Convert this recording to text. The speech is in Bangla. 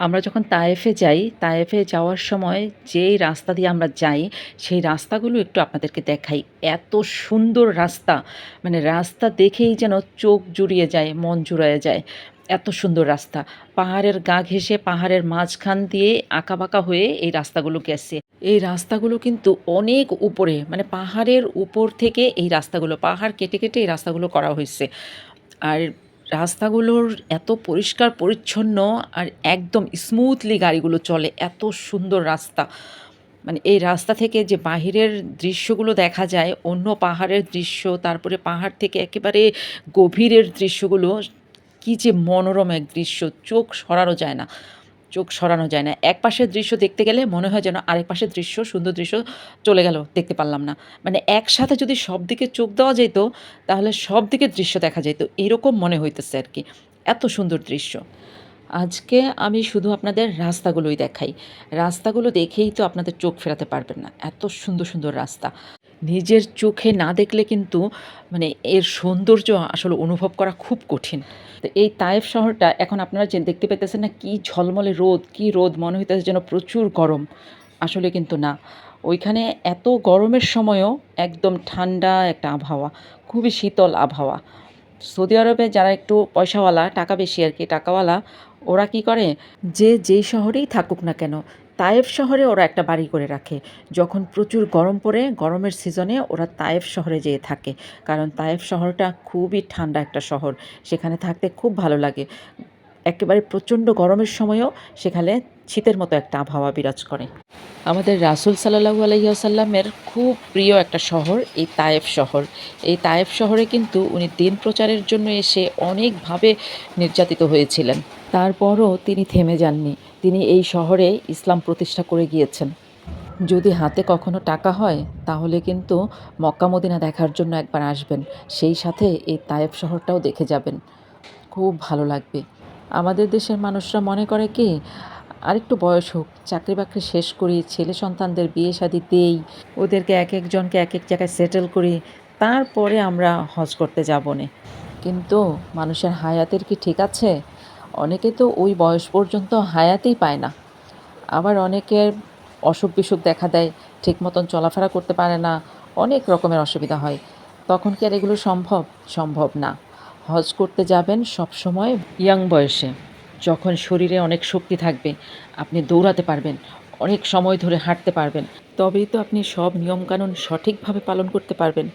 আমরা যখন তায়েফে যাই, তায়েফে যাওয়ার সময় যেই রাস্তা দিয়ে আমরা যাই, সেই রাস্তাগুলো একটু আপনাদেরকে দেখাই। এত সুন্দর রাস্তা, মানে রাস্তা দেখেই যেন চোখ জুড়িয়ে যায়, মন জুড়ায়ে যায়। এত সুন্দর রাস্তা। পাহাড়ের গা ঘেঁষে পাহাড়ের মাঝখান দিয়ে আঁকাবাঁকা হয়ে এই রাস্তাগুলো গেছে। এই রাস্তাগুলো কিন্তু অনেক উপরে, মানে পাহাড়ের উপর থেকে এই রাস্তাগুলো, পাহাড় কেটে, কেটে এই রাস্তাগুলো করা হইছে। আর রাস্তাগুলোর এত পরিষ্কার পরিচ্ছন্ন আর একদম স্মুথলি গাড়িগুলো চলে। এত সুন্দর রাস্তা। মানে এই রাস্তা থেকে যে বাহিরের দৃশ্যগুলো দেখা যায়, অন্য পাহাড়ের দৃশ্য, তারপরে পাহাড় থেকে একেবারে গভীরের দৃশ্যগুলো, কী যে মনোরম এক দৃশ্য, চোখ সরানো যায় না। চোখ সরানো যায় না। এক পাশের দৃশ্য দেখতে গেলে মনে হয় যেন আরেক পাশের দৃশ্য, সুন্দর দৃশ্য চলে গেল, দেখতে পারলাম না। মানে একসাথে যদি সব দিকে চোখ দেওয়া যেত, তাহলে সব দিকের দৃশ্য দেখা যেত। এরকম মনে হইতেছে আর কি। এত সুন্দর দৃশ্য। আজকে আমি শুধু আপনাদের রাস্তাগুলোই দেখাই। রাস্তাগুলো দেখেই তো আপনাদের চোখ ফেরাতে পারবেন না। এত সুন্দর, সুন্দর রাস্তা। নিজের চোখে না দেখলে কিন্তু মানে এর সৌন্দর্য আসলে অনুভব করা খুব কঠিন। তো এই তায়েফ শহরটা এখন আপনারা যে দেখতে পেতেছেন না, কি ঝলমলে রোদ, কি রোদ, মনে হইতেছে যেন প্রচুর গরম। আসলে কিন্তু না। ওইখানে এত গরমের সময়ও একদম ঠান্ডা একটা আবহাওয়া, খুবই শীতল আবহাওয়া। সৌদি আরবে যারা একটু পয়সাওয়ালা, টাকা বেশি আর কি, টাকাওয়ালা, ওরা কি করে, যে যেই শহরেই থাকুক না কেন, তায়েফ শহরে ওরা একটা বাড়ি করে রাখে। যখন প্রচুর গরম পড়ে, গরমের সিজনে ওরা তায়েফ শহরে যেয়ে থাকে। কারণ তায়েফ শহরটা খুবই ঠান্ডা একটা শহর, সেখানে থাকতে খুব ভালো লাগে। একেবারে প্রচণ্ড গরমের সময়ও সেখানে শীতের মতো একটা আবহাওয়া বিরাজ করে। আমাদের রাসূল সাল্লাল্লাহু আলাইহি ওয়াসাল্লামের খুব প্রিয় একটা শহর এই তায়েফ শহর। এই তায়েফ শহরে কিন্তু উনি দিন প্রচারের জন্য এসে অনেকভাবে নির্যাতিত হয়েছিলেন। তারপরও তিনি থেমে যাননি। তিনি এই শহরে ইসলাম প্রতিষ্ঠা করে গিয়েছেন। যদি হাতে কখনো টাকা হয়, তাহলে কিন্তু মক্কা মদিনা দেখার জন্য একবার আসবেন। সেই সাথে এই তায়েফ শহরটাও দেখে যাবেন। খুব ভালো লাগবে। আমাদের দেশের মানুষরা মনে করে কি, আরেকটু বয়স হোক, চাকরি বাকরি শেষ করি, ছেলে সন্তানদের বিয়ে শাদী দেই, ওদেরকে এক একজনকে এক এক জায়গায় সেটেল করি, তারপরে আমরা হজ করতে যাব নে। কিন্তু মানুষের হায়াতের কি ঠিক আছে? অনেকে তো ওই বয়স পর্যন্ত হায়াতেই পায় না। আবার অনেকের অসুখ বিসুখ দেখা দেয়, ঠিক মতন চলাফেরা করতে পারে না, অনেক রকমের অসুবিধা হয়। তখন কি আর এগুলো সম্ভব? সম্ভব না। হজ করতে যাবেন সবসময় ইয়াং বয়সে, যখন শরীরে অনেক শক্তি থাকবে, আপনি দৌড়াতে পারবেন, অনেক সময় ধরে হাঁটতে পারবেন। তবেই তো আপনি সব নিয়মকানুন সঠিকভাবে পালন করতে পারবেন।